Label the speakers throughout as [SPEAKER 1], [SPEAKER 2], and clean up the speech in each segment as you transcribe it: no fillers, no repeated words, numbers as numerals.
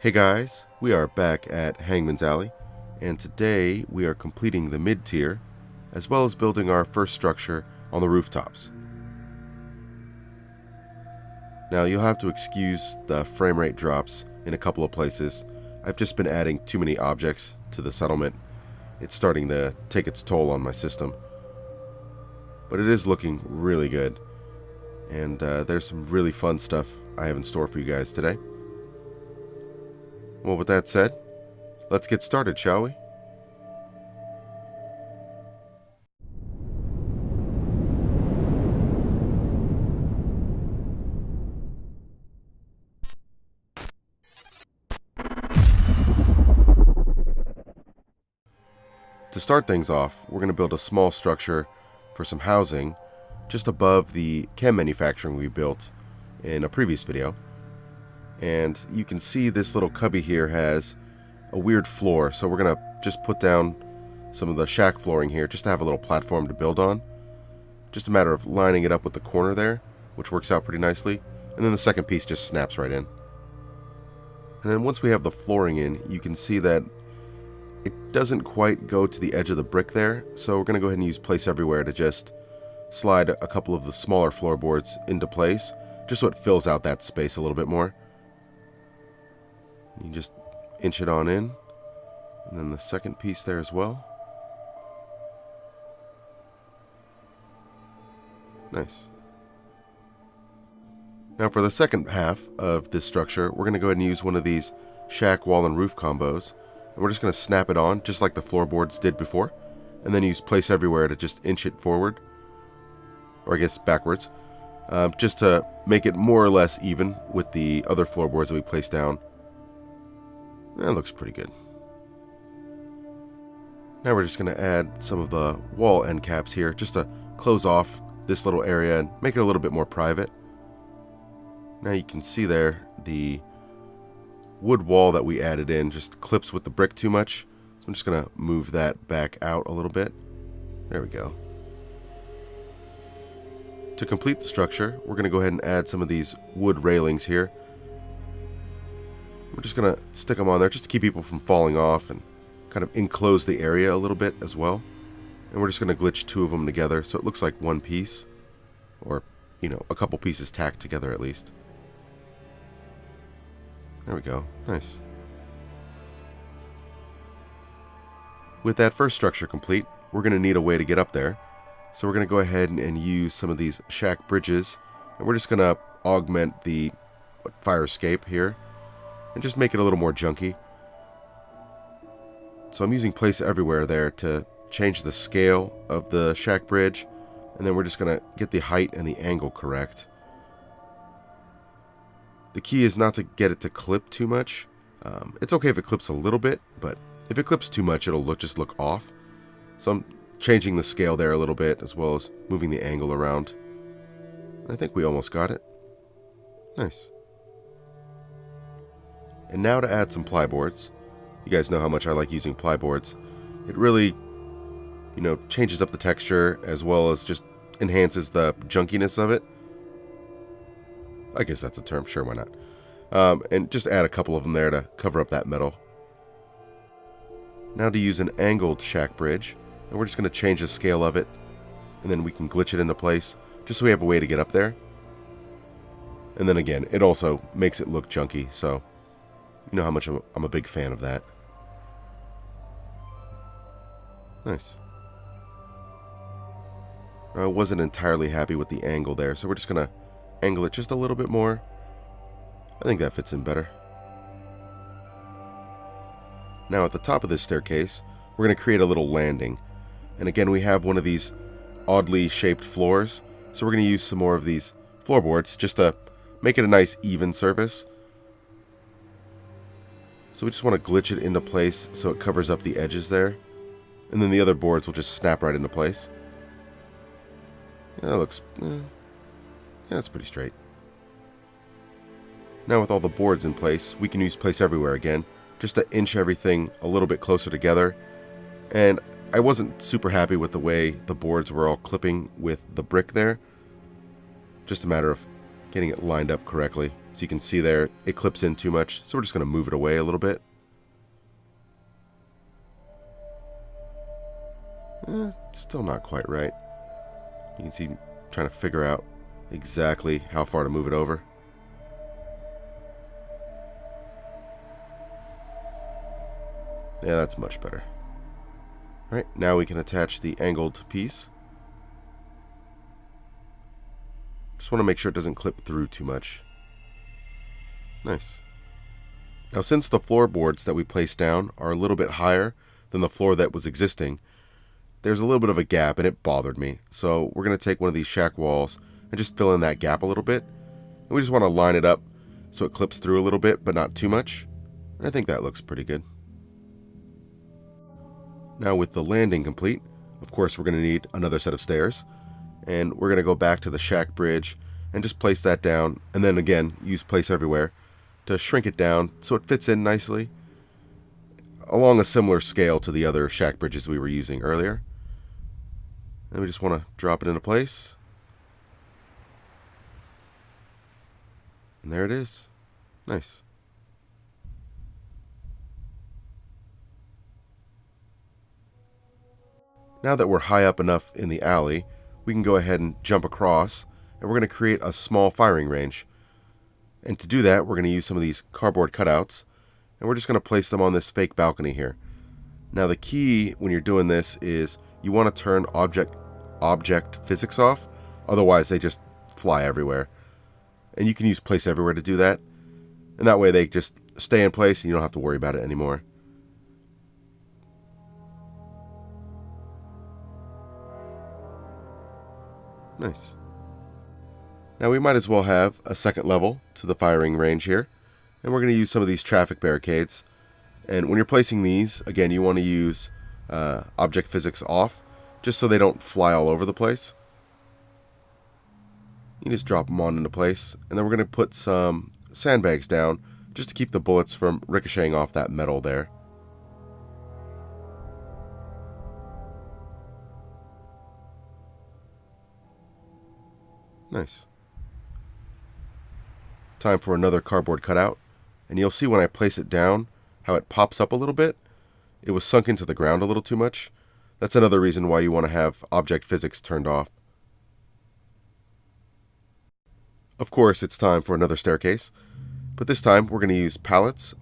[SPEAKER 1] Hey guys, we are back at Hangman's Alley, and today we are completing the mid-tier, as well as building our first structure on the rooftops. Now you'll have to excuse the frame rate drops in a couple of places. I've just been adding too many objects to the settlement. It's starting to take its toll on my system. But it is looking really good, and there's some really fun stuff I have in store for you guys today. Well, with that said, let's get started, shall we? To start things off, we're going to build a small structure for some housing just above the chem manufacturing we built in a previous video. And you can see this little cubby here has a weird floor, so we're going to just put down some of the shack flooring here just to have a little platform to build on. Just a matter of lining it up with the corner there, which works out pretty nicely, and then the second piece just snaps right in. And then once we have the flooring in, you can see that it doesn't quite go to the edge of the brick there, so we're going to go ahead and use Place Everywhere to just slide a couple of the smaller floorboards into place, just so it fills out that space a little bit more. You just inch it on in, and then the second piece there as well. Nice. Now for the second half of this structure, we're going to go ahead and use one of these shack wall and roof combos, and we're just going to snap it on just like the floorboards did before, and then use Place Everywhere to just inch it forward, or I guess backwards, just to make it more or less even with the other floorboards that we placed down. That looks pretty good. Now we're just going to add some of the wall end caps here just to close off this little area and make it a little bit more private. Now you can see there the wood wall that we added in just clips with the brick too much. So I'm just going to move that back out a little bit. There we go. To complete the structure, we're going to go ahead and add some of these wood railings here. We're just going to stick them on there just to keep people from falling off and kind of enclose the area a little bit as well. And we're just going to glitch two of them together so it looks like one piece, or, you know, a couple pieces tacked together at least. There we go. Nice. With that first structure complete, we're going to need a way to get up there. So we're going to go ahead and use some of these shack bridges, and we're just going to augment the fire escape here and just make it a little more junky. So I'm using Place Everywhere there to change the scale of the shack bridge, and then we're just going to get the height and the angle correct. The key is not to get it to clip too much. It's okay if it clips a little bit, but if it clips too much, it'll just look off. So I'm changing the scale there a little bit, as well as moving the angle around. I think we almost got it. Nice. And now to add some plyboards. You guys know how much I like using plyboards. It really, you know, changes up the texture as well as just enhances the junkiness of it. I guess that's a term, sure, why not? And just add a couple of them there to cover up that metal. Now to use an angled shack bridge, and we're just going to change the scale of it, and then we can glitch it into place, just so we have a way to get up there. And then again, it also makes it look junky, so you know how much I'm a big fan of that. Nice. I wasn't entirely happy with the angle there, so we're just going to angle it just a little bit more. I think that fits in better. Now at the top of this staircase, we're going to create a little landing. And again, we have one of these oddly shaped floors, so we're going to use some more of these floorboards just to make it a nice even surface. So we just want to glitch it into place so it covers up the edges there. And then the other boards will just snap right into place. Yeah, that looks... yeah, that's pretty straight. Now with all the boards in place, we can use Place Everywhere again, just to inch everything a little bit closer together. And I wasn't super happy with the way the boards were all clipping with the brick there. Just a matter of getting it lined up correctly. So you can see there, it clips in too much. So we're just going to move it away a little bit. Still not quite right. You can see trying to figure out exactly how far to move it over. Yeah, that's much better. All right, now we can attach the angled piece. Just want to make sure it doesn't clip through too much. Nice. Now, since the floorboards that we placed down are a little bit higher than the floor that was existing, there's a little bit of a gap and it bothered me. So we're going to take one of these shack walls and just fill in that gap a little bit. And we just want to line it up so it clips through a little bit, but not too much. And I think that looks pretty good. Now with the landing complete, of course we're going to need another set of stairs. And we're going to go back to the shack bridge and just place that down. And then again, use place everywhere to shrink it down so it fits in nicely along a similar scale to the other shack bridges we were using earlier. And we just want to drop it into place. And there it is. Nice. Now that we're high up enough in the alley, we can go ahead and jump across, and we're going to create a small firing range. And to do that, we're going to use some of these cardboard cutouts, and we're just going to place them on this fake balcony here. Now the key when you're doing this is you want to turn object physics off, otherwise they just fly everywhere. And you can use place everywhere to do that, and that way they just stay in place and you don't have to worry about it anymore. Nice. Now we might as well have a second level to the firing range here, and we're going to use some of these traffic barricades. And when you're placing these, again, you want to use object physics off, just so they don't fly all over the place. You just drop them on into place, and then we're going to put some sandbags down just to keep the bullets from ricocheting off that metal there. Nice. Time for another cardboard cutout, and you'll see when I place it down how it pops up a little bit. It was sunk into the ground a little too much. That's another reason why you want to have object physics turned off. Of course, it's time for another staircase, but this time we're going to use pallets,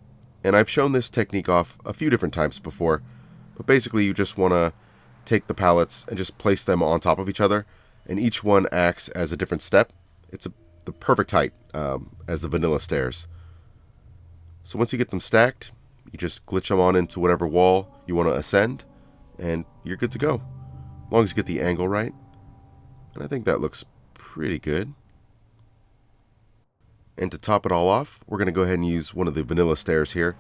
[SPEAKER 1] and I've shown this technique off a few different times before, but basically you just want to take the pallets and just place them on top of each other, and each one acts as a different step. It's the perfect height as the vanilla stairs. So once you get them stacked, you just glitch them on into whatever wall you want to ascend, and you're good to go. As long as you get the angle right. And I think that looks pretty good. And to top it all off, we're going to go ahead and use one of the vanilla stairs here,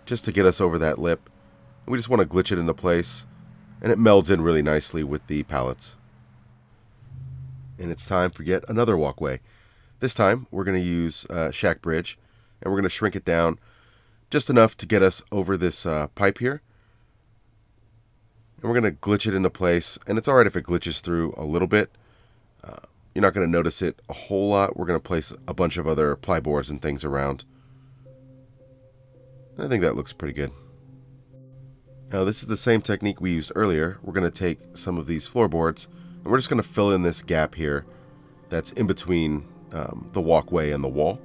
[SPEAKER 1] just to get us over that lip. We just want to glitch it into place, and it melds in really nicely with the pallets. And it's time for yet another walkway. This time, we're going to use shack bridge, and we're going to shrink it down just enough to get us over this pipe here. And we're going to glitch it into place, and it's alright if it glitches through a little bit. You're not going to notice it a whole lot. We're going to place a bunch of other ply boards and things around. And I think that looks pretty good. Now this is the same technique we used earlier. We're going to take some of these floorboards, and we're just going to fill in this gap here that's in between the walkway and the wall.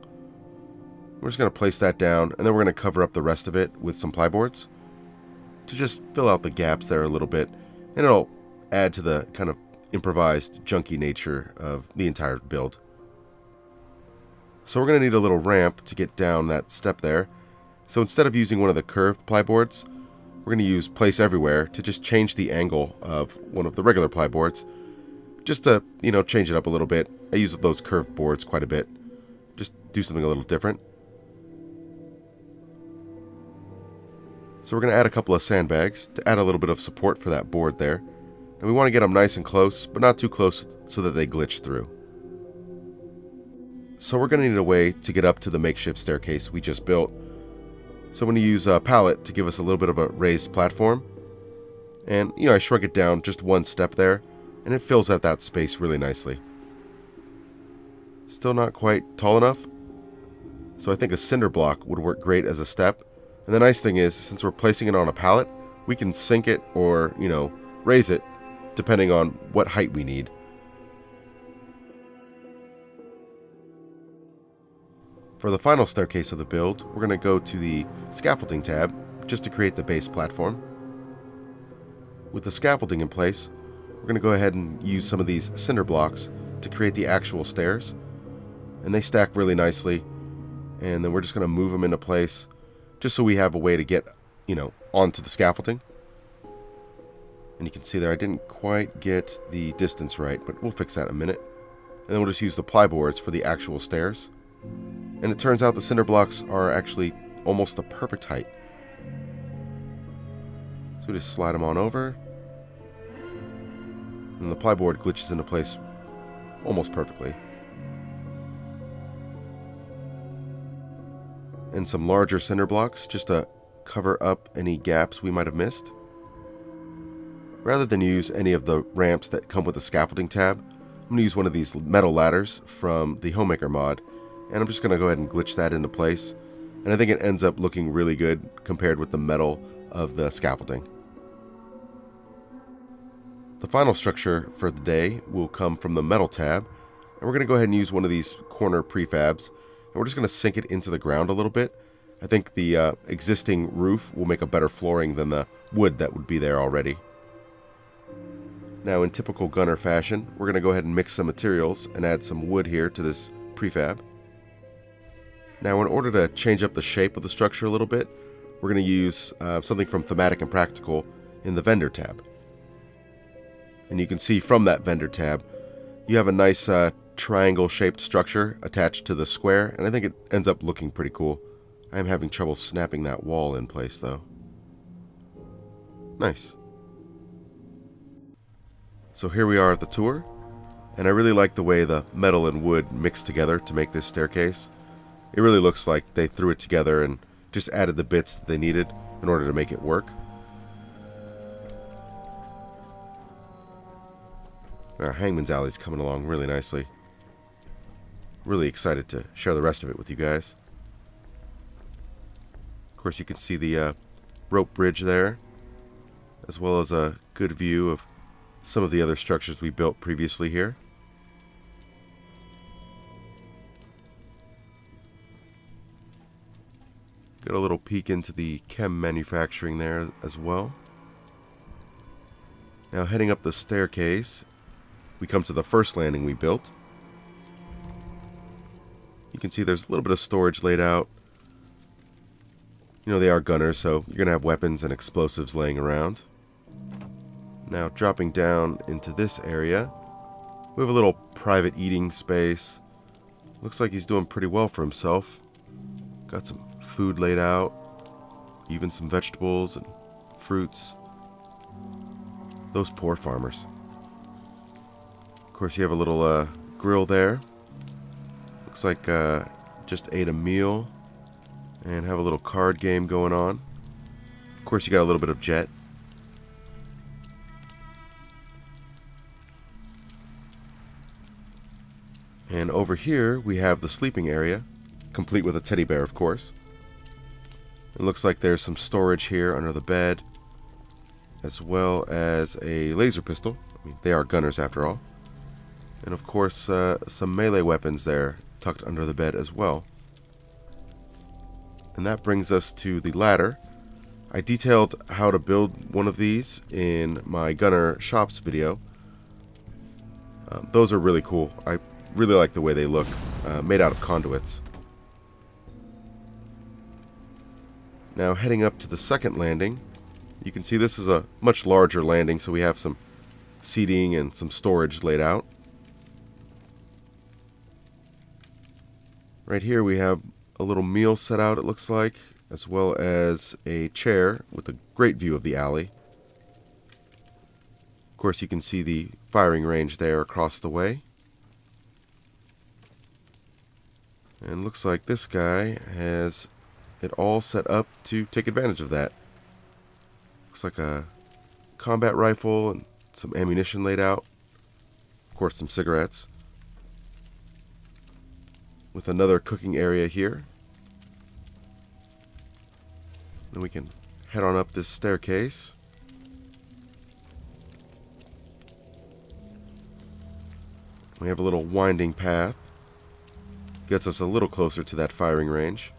[SPEAKER 1] We're just going to place that down, and then we're going to cover up the rest of it with some plyboards to just fill out the gaps there a little bit, and it'll add to the kind of improvised, junky nature of the entire build. So we're going to need a little ramp to get down that step there. So instead of using one of the curved plyboards, we're going to use place everywhere to just change the angle of one of the regular plyboards, just to, change it up a little bit. I use those curved boards quite a bit. Just do something a little different. So we're going to add a couple of sandbags to add a little bit of support for that board there. And we want to get them nice and close, but not too close so that they glitch through. So we're going to need a way to get up to the makeshift staircase we just built. So I'm going to use a pallet to give us a little bit of a raised platform. And, I shrunk it down just one step there, and it fills out that space really nicely. Still not quite tall enough, so I think a cinder block would work great as a step. And the nice thing is, since we're placing it on a pallet, we can sink it or, raise it, depending on what height we need. For the final staircase of the build, we're going to go to the scaffolding tab, just to create the base platform. With the scaffolding in place, we're going to go ahead and use some of these cinder blocks to create the actual stairs. And they stack really nicely, and then we're just going to move them into place just so we have a way to get, onto the scaffolding. And you can see there I didn't quite get the distance right, but we'll fix that in a minute. And then we'll just use the ply boards for the actual stairs. And it turns out the cinder blocks are actually almost the perfect height. So we just slide them on over, and the ply board glitches into place almost perfectly. And some larger cinder blocks just to cover up any gaps we might have missed. Rather than use any of the ramps that come with the scaffolding tab, I'm going to use one of these metal ladders from the Homemaker mod, and I'm just going to go ahead and glitch that into place. And I think it ends up looking really good compared with the metal of the scaffolding. The final structure for the day will come from the metal tab, and we're going to go ahead and use one of these corner prefabs. And we're just going to sink it into the ground a little bit. I think the existing roof will make a better flooring than the wood that would be there already. Now, in typical gunner fashion, we're going to go ahead and mix some materials and add some wood here to this prefab. Now, in order to change up the shape of the structure a little bit, we're going to use something from Thematic and Practical in the Vendor tab. And you can see from that Vendor tab, you have a nice triangle-shaped structure attached to the square, and I think it ends up looking pretty cool. I am having trouble snapping that wall in place, though. Nice. So here we are at the tour, and I really like the way the metal and wood mix together to make this staircase. It really looks like they threw it together and just added the bits that they needed in order to make it work. Hangman's Alley is coming along really nicely. Really excited to share the rest of it with you guys. Of course, you can see the rope bridge there, as well as a good view of some of the other structures we built previously here. Got a little peek into the chem manufacturing there as well. Now, heading up the staircase, we come to the first landing we built. You can see there's a little bit of storage laid out. They are gunners, so you're going to have weapons and explosives laying around. Now, dropping down into this area, we have a little private eating space. Looks like he's doing pretty well for himself. Got some food laid out, even some vegetables and fruits. Those poor farmers. Of course, you have a little grill there. Looks like just ate a meal and have a little card game going on. Of course, you got a little bit of jet. And over here, we have the sleeping area, complete with a teddy bear, of course. It looks like there's some storage here under the bed, as well as a laser pistol. I mean, they are gunners after all. And of course, some melee weapons there, tucked under the bed as well. And that brings us to the ladder. I detailed how to build one of these in my Gunner Shops video. Those are really cool. I really like the way they look, made out of conduits. Now, heading up to the second landing, you can see this is a much larger landing, so we have some seating and some storage laid out. Right here we have a little meal set out, it looks like, as well as a chair with a great view of the alley. Of course, you can see the firing range there across the way. And looks like this guy has it all set up to take advantage of that. Looks like a combat rifle and some ammunition laid out. Of course, some cigarettes. with another cooking area here. Then we can head on up this staircase. We have a little winding path. Gets us a little closer to that firing range.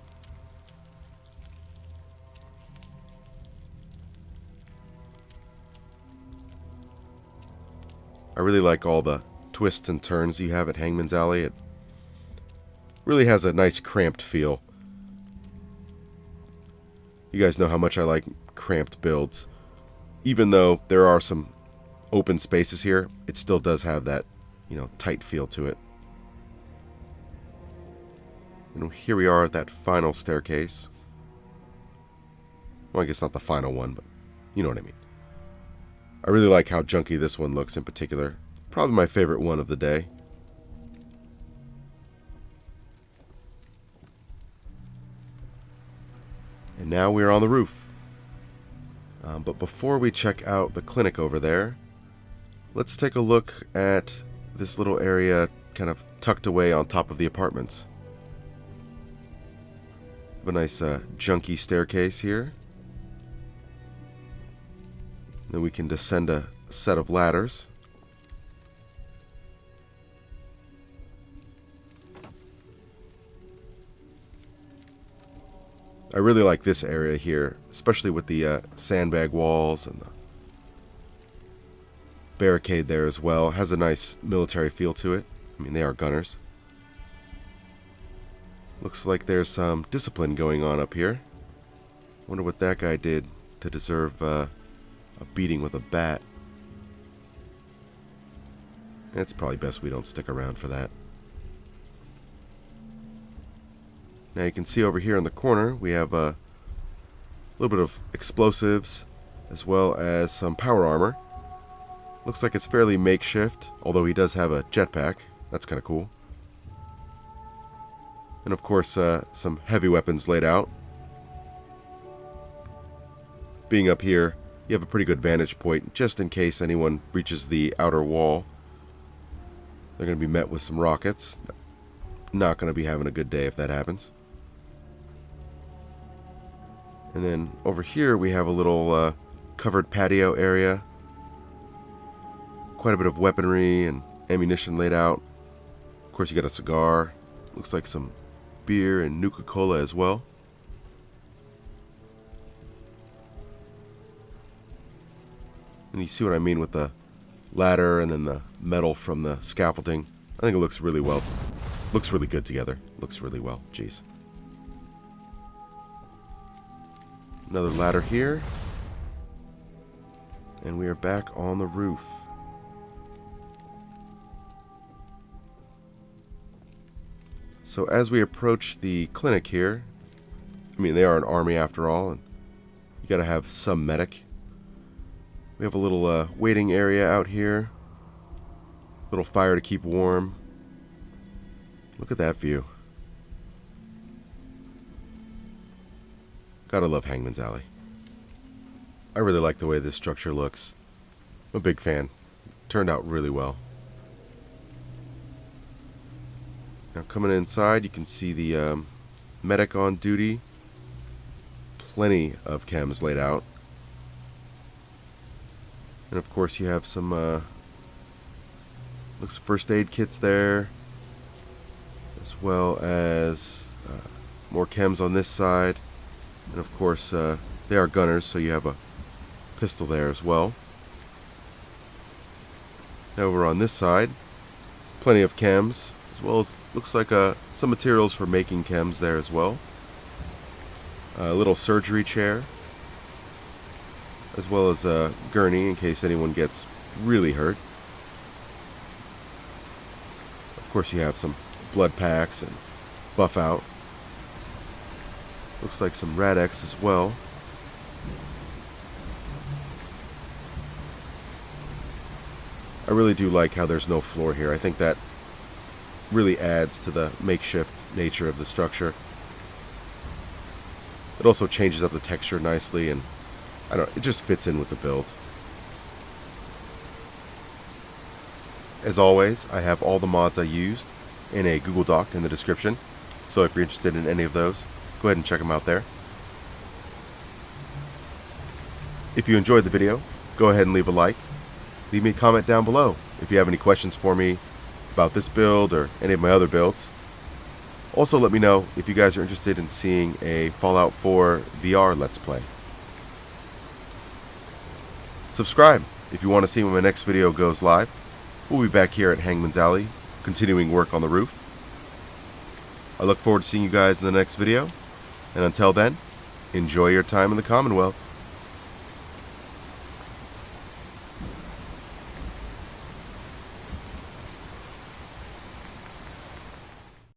[SPEAKER 1] I really like all the twists and turns you have at Hangman's Alley. It really has a nice cramped feel. You guys know how much I like cramped builds. Even though there are some open spaces here, it still does have that, tight feel to it. And here we are at that final staircase. Well, I guess not the final one, but you know what I mean. I really like how junky this one looks in particular. Probably my favorite one of the day. And now we're on the roof. But before we check out the clinic over there, let's take a look at this little area kind of tucked away on top of the apartments. A nice junky staircase here. Then we can descend a set of ladders. I really like this area here, especially with the sandbag walls and the barricade there as well. It has a nice military feel to it. I mean, they are gunners. Looks like there's some discipline going on up here. Wonder what that guy did to deserve a beating with a bat. It's probably best we don't stick around for that. Now you can see over here in the corner we have a little bit of explosives as well as some power armor. Looks like it's fairly makeshift, although he does have a jetpack. That's kind of cool. And of course some heavy weapons laid out. Being up here, you have a pretty good vantage point just in case anyone breaches the outer wall. They're going to be met with some rockets. Not going to be having a good day if that happens. And then over here we have a little covered patio area. Quite a bit of weaponry and ammunition laid out. Of course you got a cigar. Looks like some beer and Nuka-Cola as well. And you see what I mean with the ladder and then the metal from the scaffolding. I think it looks really well. Looks really good together. Looks really well. Jeez. Another ladder here. And we are back on the roof. So as we approach the clinic here, I mean, they are an army after all, and you gotta have some medic. We have a little waiting area out here. Little fire to keep warm. Look at that view. Gotta love Hangman's Alley. I really like the way this structure looks. I'm a big fan. Turned out really well. Now coming inside, you can see the medic on duty. Plenty of chems laid out. And of course you have some looks first aid kits there, as well as more chems on this side. And of course they are gunners, so you have a pistol there as well. Over on this side, plenty of chems, as well as looks like some materials for making chems there as well. A little surgery chair, as well as a gurney in case anyone gets really hurt. Of course you have some blood packs and buff out. Looks like some Rad-X as well. I really do like how there's no floor here. I think that really adds to the makeshift nature of the structure. It also changes up the texture nicely, and it just fits in with the build. As always, I have all the mods I used in a Google Doc in the description. So if you're interested in any of those, go ahead and check them out there. If you enjoyed the video, go ahead and leave a like. Leave me a comment down below if you have any questions for me about this build or any of my other builds. Also, let me know if you guys are interested in seeing a Fallout 4 VR Let's Play. Subscribe if you want to see when my next video goes live. We'll be back here at Hangman's Alley, continuing work on the roof. I look forward to seeing you guys in the next video, and until then, enjoy your time in the Commonwealth.